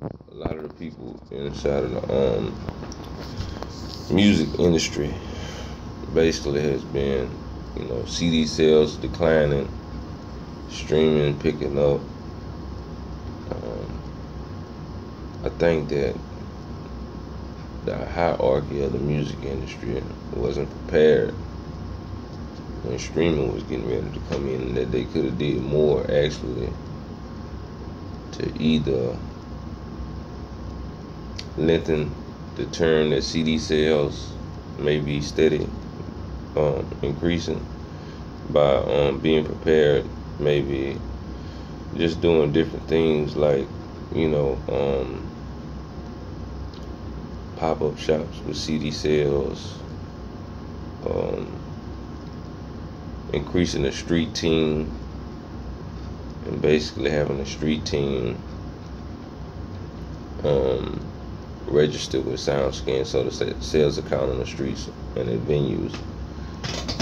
A lot of the people inside of the music industry basically has been, CD sales declining, streaming picking up. Um, I think that the hierarchy of the music industry wasn't prepared when streaming was getting ready to come in, and that they could have did more actually to either lengthen the term that CD sales may be steady increasing by being prepared, maybe just doing different things like you know um, pop-up shops with CD sales, um, increasing the street team, and basically having a street team um, registered with SoundScan, so the sales account on the streets and at venues,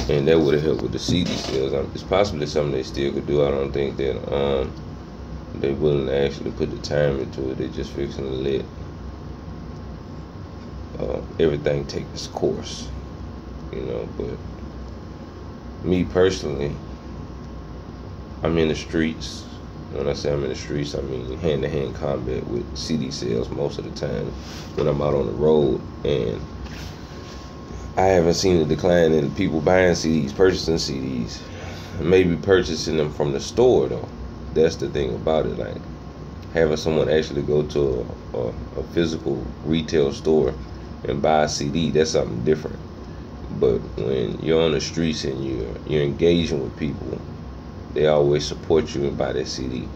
and that would have helped with the CD sales. It's possibly something they still could do. I don't think that they're willing to actually put the time into it. They're just fixing to let everything take its course, But me personally, I'm in the streets. When I say I'm in the streets, I mean hand-to-hand combat with CD sales most of the time when I'm out on the road, and I haven't seen a decline in people buying CDs, purchasing CDs, maybe purchasing them from the store though. That's the thing about it, like having someone actually go to a physical retail store and buy a CD, that's something different. But when you're on the streets and you're engaging with people, they always support you and buy that CD.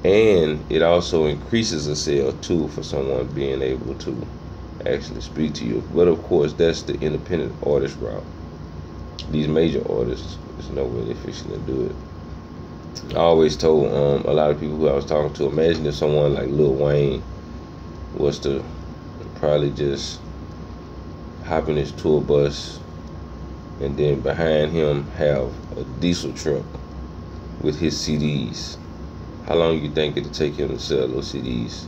And it also increases the sale too for someone being able to actually speak to you. But of course, that's the independent artist route. These major artists, there's no way they're fixing to do it. I always told a lot of people who I was talking to, imagine if someone like Lil Wayne was to probably just hop in his tour bus and then behind him have a diesel truck with his CDs. How long you think it'll take him to sell those CDs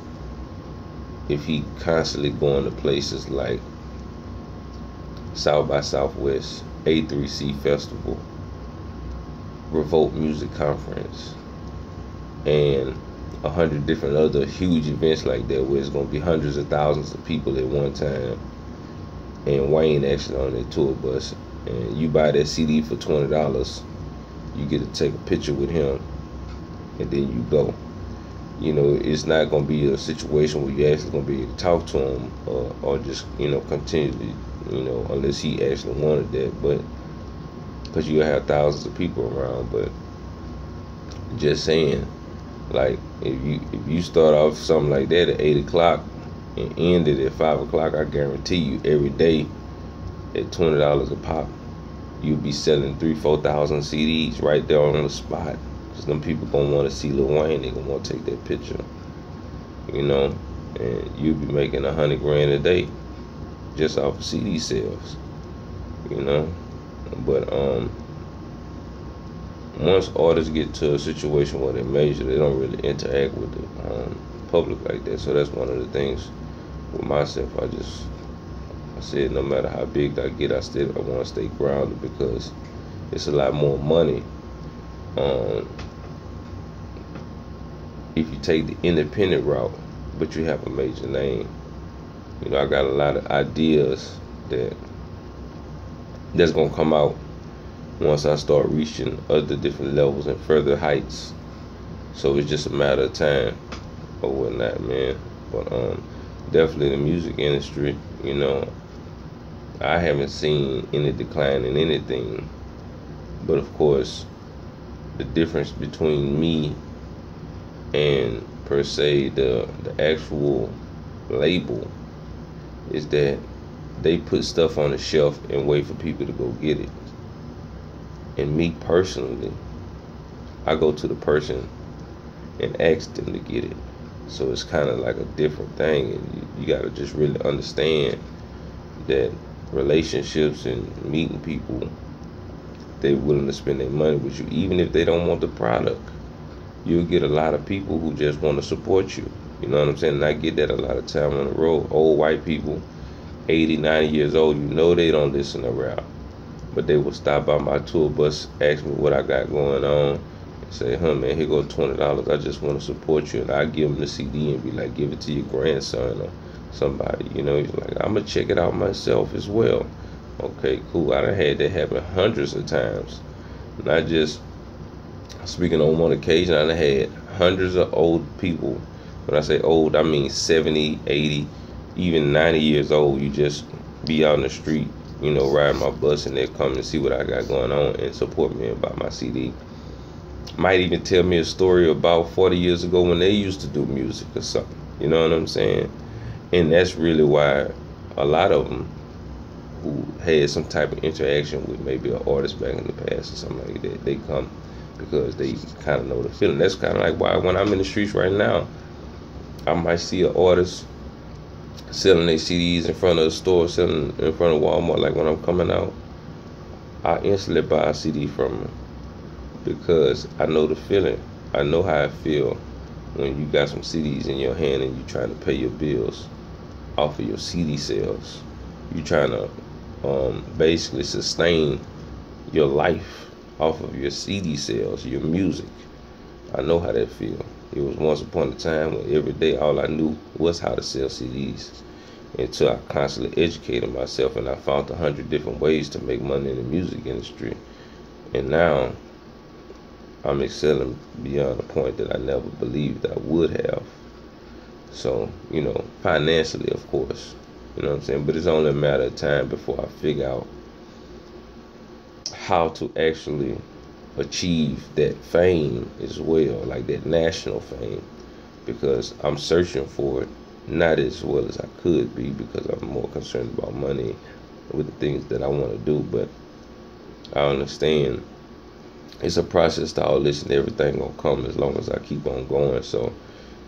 if he constantly going to places like South by Southwest, A3C Festival, Revolt Music Conference, and 100 different other huge events like that where it's going to be hundreds of thousands of people at one time, and Wayne actually on that tour bus, and you buy that CD for $20, you get to take a picture with him, and then you go. It's not going to be a situation where you actually going to be able to talk to him or just, continually, unless he actually wanted that. But because you have thousands of people around. But just saying, like, if you start off something like that at 8 o'clock and end it at 5 o'clock, I guarantee you every day at $20 a pop, you'll be selling 3,000-4,000 CDs right there on the spot. Because them people gonna want to see Lil Wayne, they gonna want to take that picture, and you'll be making $100 grand a day just off of CD sales, But once artists get to a situation where they're major, they don't really interact with the public like that. So that's one of the things with myself. I said no matter how big I get, I want to stay grounded, because it's a lot more money if you take the independent route, but you have a major name. I got a lot of ideas that's gonna come out once I start reaching other different levels and further heights. So it's just a matter of time or whatnot, man. But definitely the music industry, I haven't seen any decline in anything. But of course, the difference between me and per se the actual label is that they put stuff on the shelf and wait for people to go get it. And me personally, I go to the person and ask them to get it. So it's kind of like a different thing, and you got to just really understand that relationships and meeting people, they're willing to spend their money with you even if they don't want the product. You'll get a lot of people who just want to support you, You know what I'm saying? And I get that a lot of time on the road. Old white people, 80, 90 years old, you know they don't listen to rap. But they will stop by my tour bus, ask me what I got going on, and say, huh, man, here goes $20. I just want to support you. And I give them the CD and be like, give it to your grandson or somebody. You know, he's like, I'm going to check it out myself as well. Okay, cool. I done had that happen hundreds of times. Not just speaking on one occasion, I done had hundreds of old people. When I say old, I mean 70, 80, even 90 years old. You just be out in the street, you know, riding my bus, and they come and see what I got going on and support me and buy my CD. Might even tell me a story about 40 years ago when they used to do music or something. You know what I'm saying? And that's really why a lot of them who had some type of interaction with maybe an artist back in the past or something like that, they come because they kind of know the feeling. That's kind of like why when I'm in the streets right now, I might see an artist selling their CDs in front of a store, selling in front of Walmart. Like when I'm coming out, I instantly buy a CD from them because I know the feeling. I know how I feel when you got some CDs in your hand and you trying to pay your bills off of your CD sales. You trying to basically sustain your life off of your CD sales, your music. I know how that feel. It was once upon a time when every day all I knew was how to sell CDs, until I constantly educated myself and I found 100 different ways to make money in the music industry. And now I'm excelling beyond a point that I never believed I would have. So, you know, financially, of course, you know what I'm saying? But it's only a matter of time before I figure out how to actually achieve that fame as well, like that national fame, because I'm searching for it, not as well as I could be, because I'm more concerned about money with the things that I want to do. But I understand it's a process to all this, and everything gonna come as long as I keep on going. So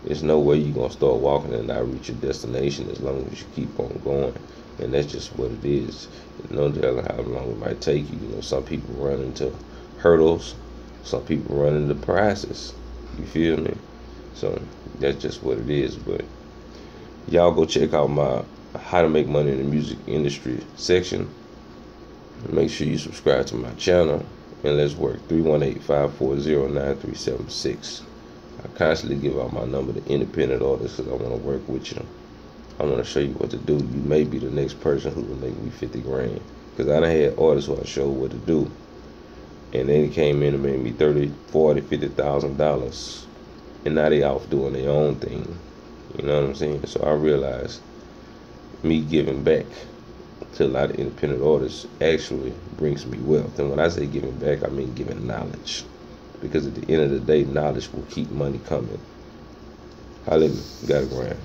there's no way you're gonna start walking and not reach your destination as long as you keep on going. And that's just what it is. No telling how long it might take you. You know, some people run into hurdles, some people run into prizes. You feel me? So that's just what it is. But y'all go check out my how to make money in the music industry section. Make sure you subscribe to my channel, and let's work. 318-540-9376. I constantly give out my number to independent artists because I want to work with you. I want to show you what to do. You may be the next person who will make me 50 grand. Because I done had artists who I showed what to do, and they came in and made me $30,000, $40,000, $50,000, and now they off doing their own thing. You know what I'm saying? So I realized me giving back to a lot of independent artists actually brings me wealth. And when I say giving back, I mean giving knowledge. Because at the end of the day, knowledge will keep money coming. Holla at me. Got a grand.